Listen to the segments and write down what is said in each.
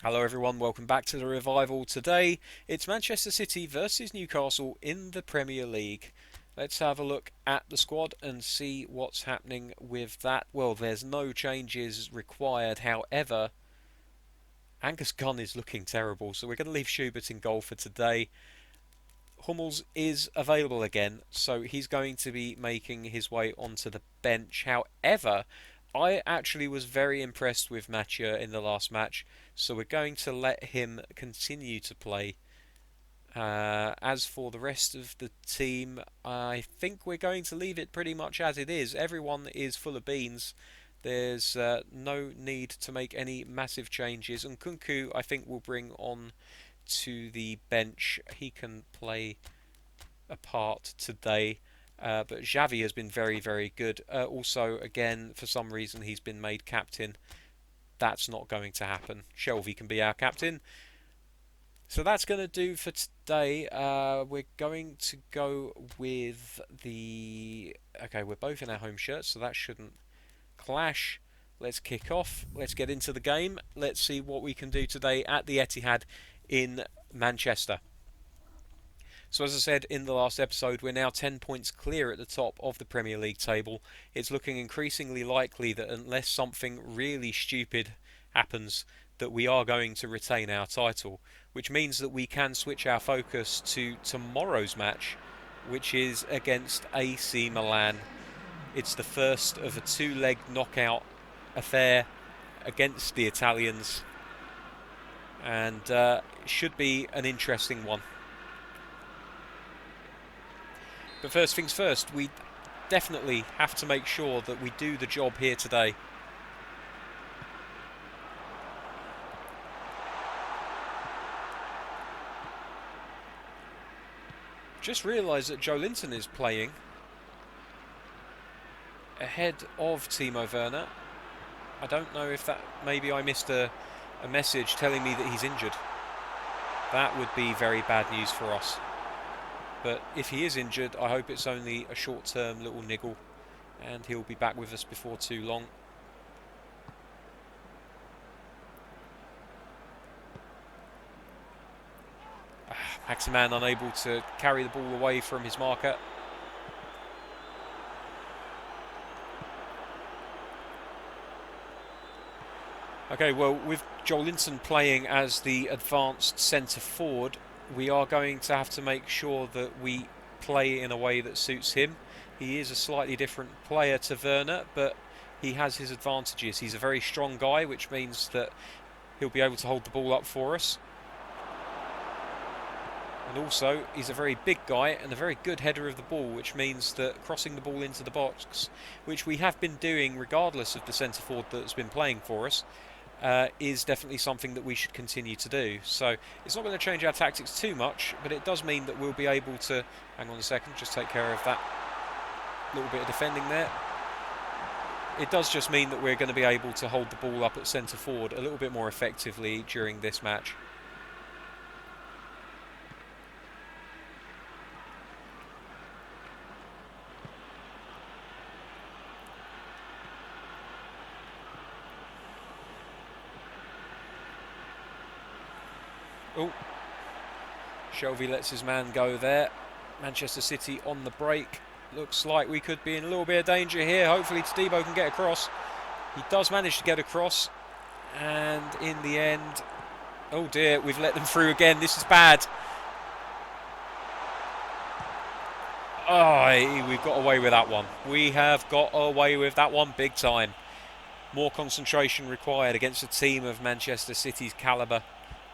Hello everyone, welcome back to the Revival. Today it's Manchester City versus Newcastle in the Premier League. Let's have a look at the squad and see what's happening with that. Well, there's no changes required. However, Angus Gunn is looking terrible, so we're going to leave Schubert in goal for today. Hummels is available again, so he's going to be making his way onto the bench. However, I actually was very impressed with Mathieu in the last match, so we're going to let him continue to play. As for the rest of the team, I think we're going to leave it pretty much as it is. Everyone is full of beans. There's no need to make any massive changes, and Kunku I think will bring on to the bench. He can play a part today. But Xavi has been very, very good. Also, again, for some reason, he's been made captain. That's not going to happen. Shelvey can be our captain. So that's going to do for today. We're going to go with the... Okay, we're both in our home shirts, so that shouldn't clash. Let's kick off. Let's get into the game. Let's see what we can do today at the Etihad in Manchester. So as I said in the last episode, we're now 10 points clear at the top of the Premier League table. It's looking increasingly likely that unless something really stupid happens, that we are going to retain our title, which means that we can switch our focus to tomorrow's match, which is against AC Milan. It's the first of a two-leg knockout affair against the Italians, and should be an interesting one. But first things first, we definitely have to make sure that we do the job here today. Just realised that Joelinton is playing ahead of Timo Werner. I don't know if that... Maybe I missed a message telling me that he's injured. That would be very bad news for us. But if he is injured, I hope it's only a short-term little niggle and he'll be back with us before too long. Maximan unable to carry the ball away from his marker. Okay, well, with Joelinton playing as the advanced centre forward, we are going to have to make sure that we play in a way that suits him. He is a slightly different player to Werner, but he has his advantages. He's a very strong guy, which means that he'll be able to hold the ball up for us. And also, he's a very big guy and a very good header of the ball, which means that crossing the ball into the box, which we have been doing regardless of the centre forward that's been playing for us, is definitely something that we should continue to do. So it's not going to change our tactics too much, but it does mean that we'll be able to... Hang on a second, just take care of that little bit of defending there. It does just mean that we're going to be able to hold the ball up at centre forward a little bit more effectively during this match. Oh, Shelvey lets his man go there. Manchester City on the break. Looks like we could be in a little bit of danger here. Hopefully Tadibo can get across. He does manage to get across. And in the end... Oh dear, we've let them through again. This is bad. Oh, we've got away with that one. We have got away with that one big time. More concentration required against a team of Manchester City's calibre.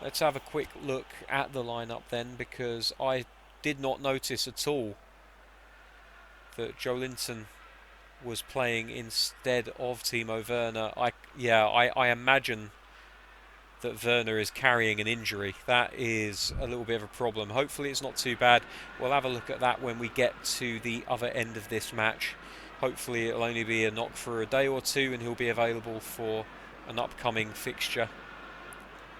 Let's have a quick look at the lineup then, because I did not notice at all that Joelinton was playing instead of Timo Werner. I imagine that Werner is carrying an injury. That is a little bit of a problem. Hopefully it's not too bad. We'll have a look at that when we get to the other end of this match. Hopefully it'll only be a knock for a day or two and he'll be available for an upcoming fixture.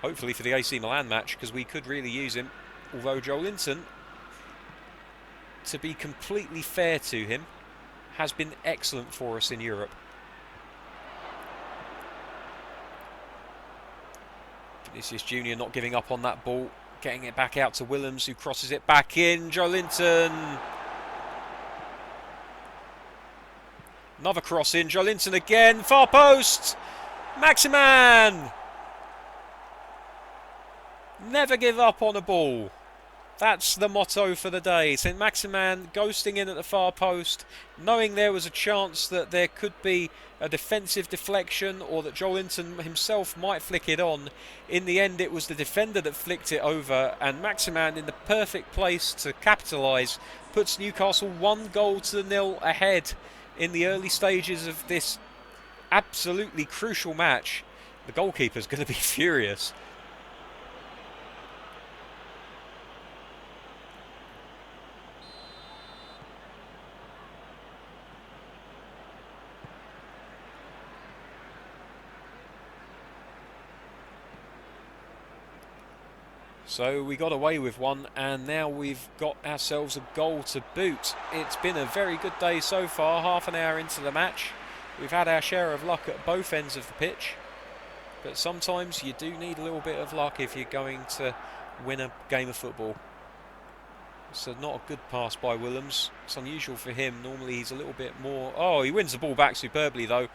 Hopefully for the AC Milan match, because we could really use him. Although Joelinton, to be completely fair to him, has been excellent for us in Europe. This is Junior not giving up on that ball, getting it back out to Willems, who crosses it back in. Joelinton. Another cross in. Joelinton again. Far post. Maximan. Never give up on a ball. That's the motto for the day. St. Maximan ghosting in at the far post, knowing there was a chance that there could be a defensive deflection or that Joelinton himself might flick it on. In the end, it was the defender that flicked it over, and Maximan in the perfect place to capitalise puts Newcastle 1-0 ahead in the early stages of this absolutely crucial match. The goalkeeper's going to be furious. So we got away with one, and now we've got ourselves a goal to boot. It's been a very good day so far, half an hour into the match. We've had our share of luck at both ends of the pitch, but sometimes you do need a little bit of luck if you're going to win a game of football. So not a good pass by Willems. It's unusual for him. Normally he's a little bit more... Oh, he wins the ball back superbly though.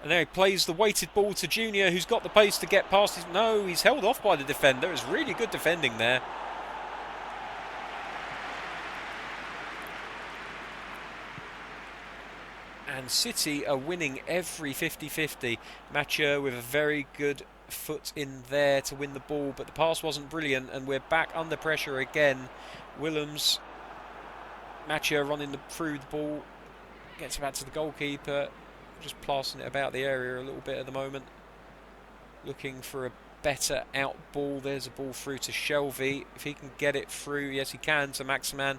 And now he plays the weighted ball to Junior, who's got the pace to get past his... No, he's held off by the defender. It's really good defending there. And City are winning every 50-50. Mathieu with a very good foot in there to win the ball, but the pass wasn't brilliant, and we're back under pressure again. Willems, Mathieu running through the ball, gets back to the goalkeeper. Just passing it about the area a little bit at the moment. Looking for a better out ball. There's a ball through to Shelvey. If he can get it through, yes he can, to Maximan.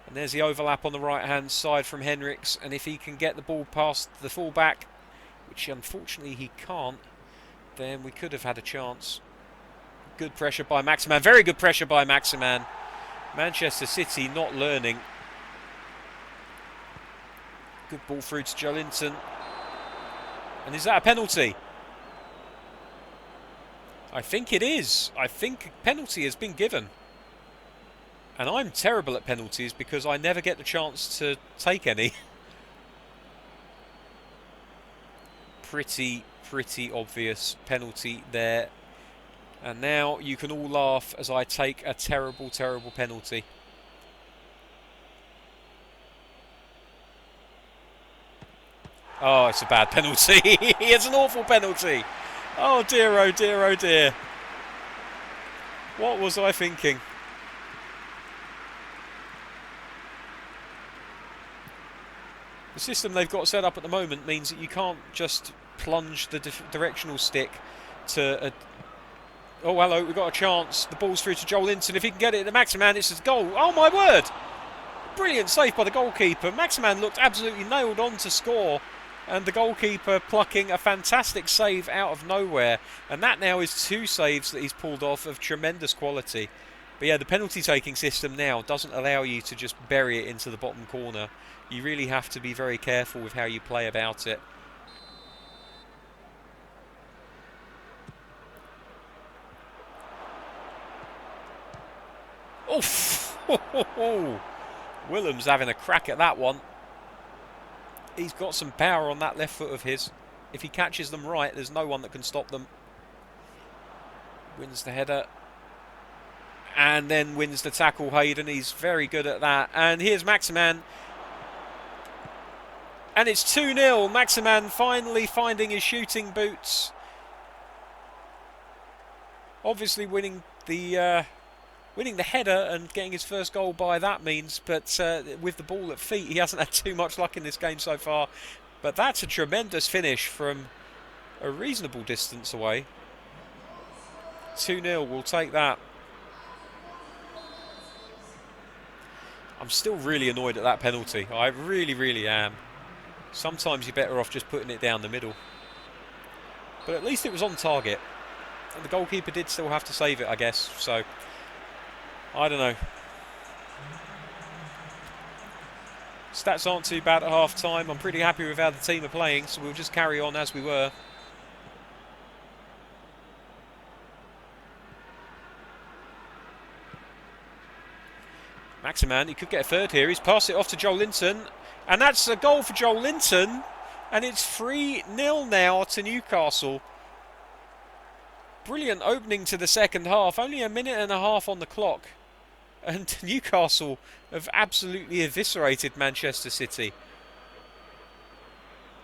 And there's the overlap on the right hand side from Henriks. And if he can get the ball past the fullback, which unfortunately he can't, then we could have had a chance. Good pressure by Maximan. Very good pressure by Maximan. Manchester City not learning. Good ball through to Joelinton. And is that a penalty? I think it is. I think a penalty has been given. And I'm terrible at penalties because I never get the chance to take any. Pretty obvious penalty there. And now you can all laugh as I take a terrible penalty. Oh, it's a bad penalty. It's an awful penalty. Oh dear, oh dear, oh dear. What was I thinking? The system they've got set up at the moment means that you can't just plunge the directional stick to a... Oh, hello, we've got a chance. The ball's through to Joelinton. If he can get it to Maximan, it's a goal. Oh, my word! Brilliant save by the goalkeeper. Maximan looked absolutely nailed on to score. And the goalkeeper plucking a fantastic save out of nowhere. And that now is 2 saves that he's pulled off of tremendous quality. But yeah, the penalty-taking system now doesn't allow you to just bury it into the bottom corner. You really have to be very careful with how you play about it. Oof! Willems having a crack at that one. He's got some power on that left foot of his. If he catches them right, there's no one that can stop them. Wins the header. And then wins the tackle, Hayden. He's very good at that. And here's Maximan. And it's 2-0. Maximan finally finding his shooting boots. Obviously winning the header and getting his first goal by that means, but with the ball at feet, he hasn't had too much luck in this game so far. But that's a tremendous finish from a reasonable distance away. 2-0, we'll take that. I'm still really annoyed at that penalty. I really am. Sometimes you're better off just putting it down the middle. But at least it was on target. And the goalkeeper did still have to save it, I guess. So, I don't know. Stats aren't too bad at half time. I'm pretty happy with how the team are playing, so we'll just carry on as we were. Maximan. He could get a third here. He's passed it off to Joel Linton. And that's a goal for Joel Linton. And it's 3-0 now to Newcastle. Brilliant opening to the second half. Only a minute and a half on the clock. And Newcastle have absolutely eviscerated Manchester City.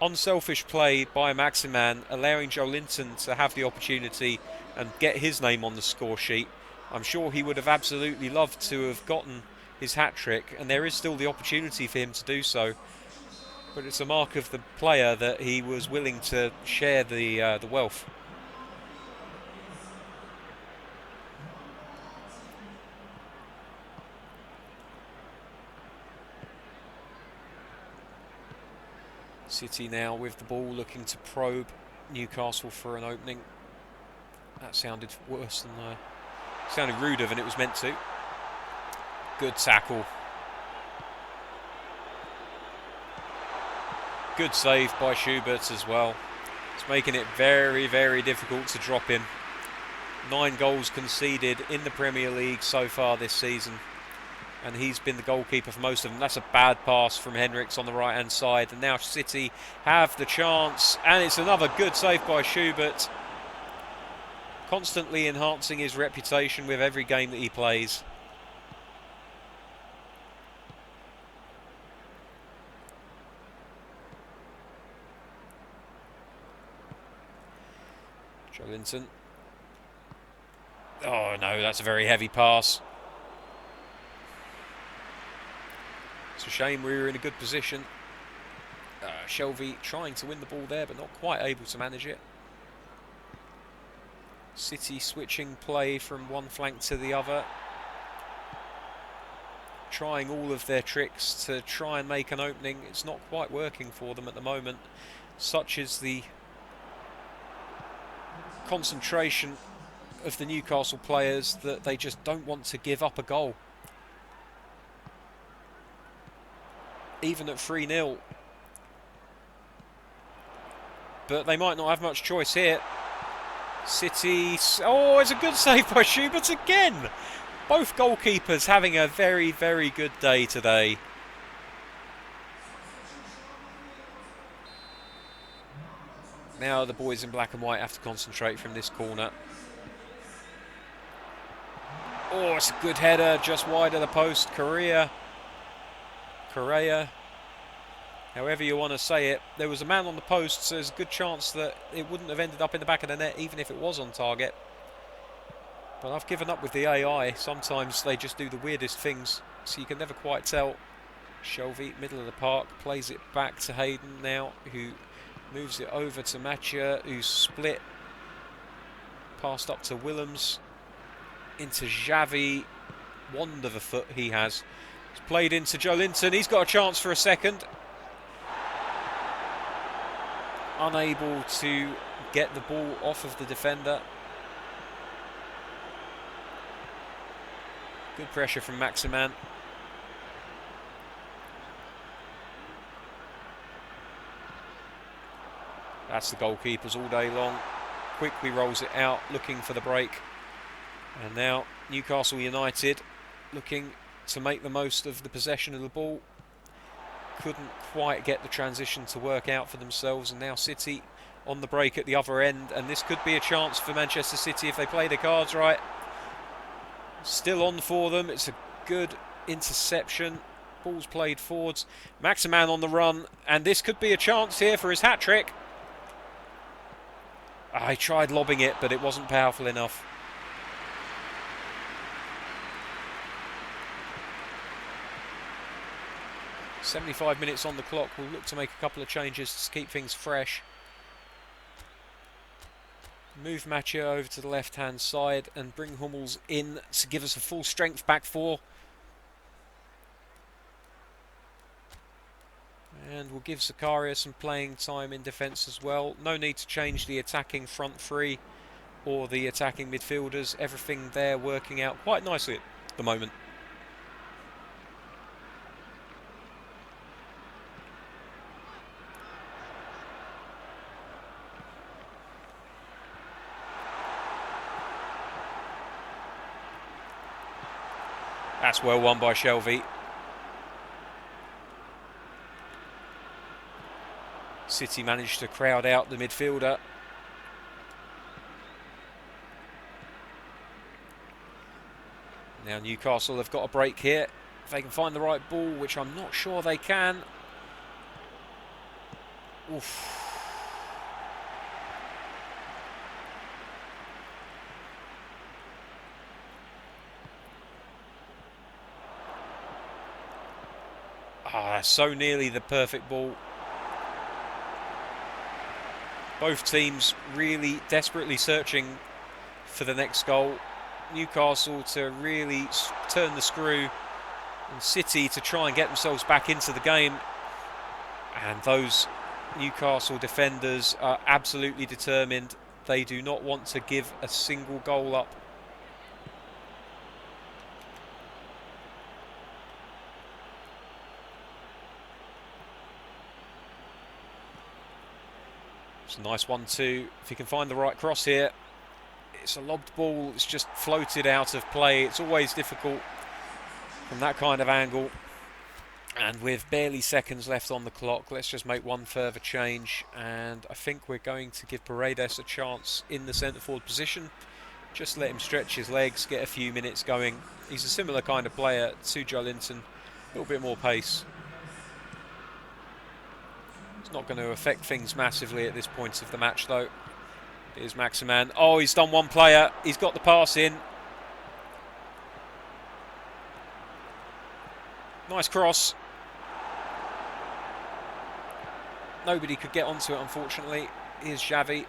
Unselfish play by Maximan, allowing Joel Linton to have the opportunity and get his name on the score sheet. I'm sure he would have absolutely loved to have gotten his hat-trick, and there is still the opportunity for him to do so. But it's a mark of the player that he was willing to share the wealth. City now with the ball, looking to probe Newcastle for an opening. That sounded worse than... sounded ruder than it was meant to. Good tackle. Good save by Schubert as well. It's making it very, very difficult to drop him. 9 goals conceded in the Premier League so far this season. And he's been the goalkeeper for most of them. That's a bad pass from Henriks on the right-hand side. And now City have the chance. And it's another good save by Schubert. Constantly enhancing his reputation with every game that he plays. Joelinton. Oh no, that's a very heavy pass. It's a shame we were in a good position. Shelvey trying to win the ball there, but not quite able to manage it. City switching play from one flank to the other. Trying all of their tricks to try and make an opening. It's not quite working for them at the moment. Such is the concentration of the Newcastle players that they just don't want to give up a goal. Even at 3-0. But they might not have much choice here. City... Oh, it's a good save by Schubert again. Both goalkeepers having a very, very good day today. Now the boys in black and white have to concentrate from this corner. Oh, it's a good header, just wide of the post. Correa, however you want to say it. There was a man on the post, so there's a good chance that it wouldn't have ended up in the back of the net, even if it was on target. But I've given up with the AI. Sometimes they just do the weirdest things, so you can never quite tell. Shelvey, middle of the park, plays it back to Hayden now, who moves it over to Mathieu, who's split. Passed up to Willems, into Xavi. Wand of a foot he has. It's played into Joelinton. He's got a chance for a second. Unable to get the ball off of the defender. Good pressure from Maximan. That's the goalkeepers all day long. Quickly rolls it out, looking for the break. And now Newcastle United looking to make the most of the possession of the ball. Couldn't quite get the transition to work out for themselves, and now City on the break at the other end, and this could be a chance for Manchester City if they play their cards right. Still on for them. It's a good interception. Ball's played forwards. Maximan on the run, and this could be a chance here for his hat-trick. I tried lobbing it, but it wasn't powerful enough. "75 minutes on the clock." We'll look to make a couple of changes to keep things fresh. Move Mathieu over to the left-hand side and bring Hummels in to give us a full strength back four. And we'll give Zakaria some playing time in defence as well. No need to change the attacking front three or the attacking midfielders. Everything there working out quite nicely at the moment. That's well won by Shelvey. City managed to crowd out the midfielder. Now Newcastle have got a break here. If they can find the right ball, which I'm not sure they can. Oof. So nearly the perfect ball. Both teams really desperately searching for the next goal. Newcastle to really turn the screw, and City to try and get themselves back into the game. And those Newcastle defenders are absolutely determined. They do not want to give a single goal up. It's a nice 1-2. If he can find the right cross here. It's a lobbed ball. It's just floated out of play. It's always difficult from that kind of angle. And with barely seconds left on the clock, let's just make one further change. And I think we're going to give Paredes a chance in the centre forward position. Just let him stretch his legs, get a few minutes going. He's a similar kind of player to Joelinton. A little bit more pace. It's not going to affect things massively at this point of the match, though. Here's Maximan. Oh, he's done one player. He's got the pass in. Nice cross. Nobody could get onto it, unfortunately. Here's Xavi.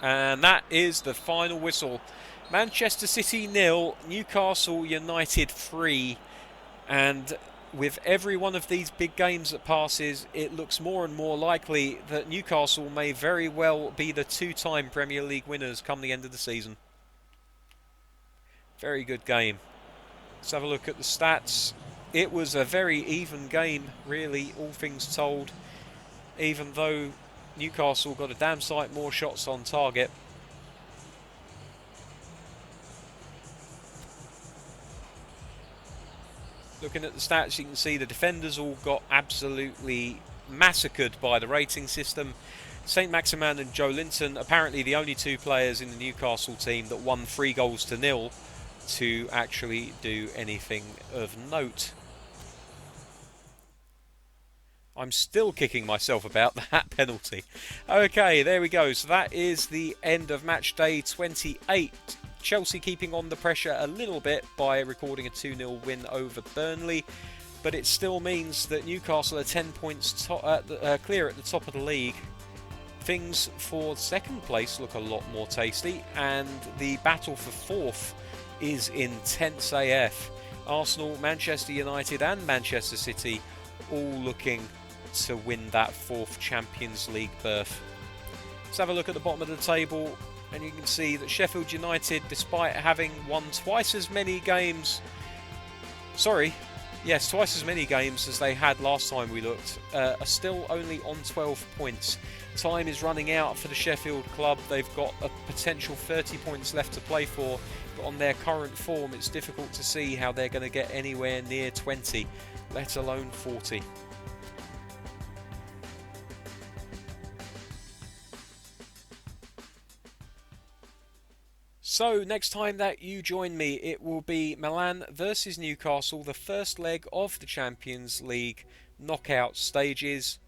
And that is the final whistle. Manchester City 0, Newcastle United 3. And with every one of these big games that passes, it looks more and more likely that Newcastle may very well be the two-time Premier League winners come the end of the season. Very good game. Let's have a look at the stats. It was a very even game, really, all things told. Even though Newcastle got a damn sight more shots on target. Looking at the stats, you can see the defenders all got absolutely massacred by the rating system. St. Maximan and Joelinton, apparently the only two players in the Newcastle team that won 3-0 to actually do anything of note. I'm still kicking myself about that penalty. Okay, there we go. So that is the end of match day 28. Chelsea keeping on the pressure a little bit by recording a 2-0 win over Burnley, but it still means that Newcastle are 10 points clear at the top of the league. Things for second place look a lot more tasty, and the battle for fourth is intense AF. Arsenal, Manchester United and Manchester City all looking to win that fourth Champions League berth. Let's have a look at the bottom of the table. And you can see that Sheffield United, despite having won twice as many games... twice as many games as they had last time we looked, are still only on 12 points. Time is running out for the Sheffield club. They've got a potential 30 points left to play for, but on their current form, it's difficult to see how they're going to get anywhere near 20, let alone 40. So, next time that you join me, it will be Milan versus Newcastle, the first leg of the Champions League knockout stages.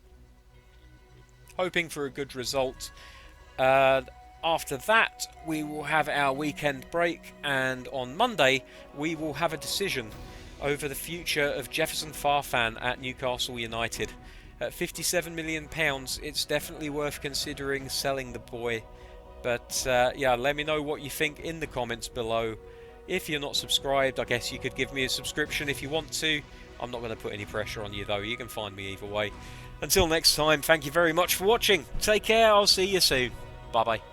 Hoping for a good result. After that, we will have our weekend break, and on Monday, we will have a decision over the future of Jefferson Farfan at Newcastle United. At £57 million, it's definitely worth considering selling the boy. But yeah, let me know what you think in the comments below. If you're not subscribed, I guess you could give me a subscription if you want to. I'm not going to put any pressure on you though. You can find me either way. Until next time, thank you very much for watching. Take care. I'll see you soon. Bye bye.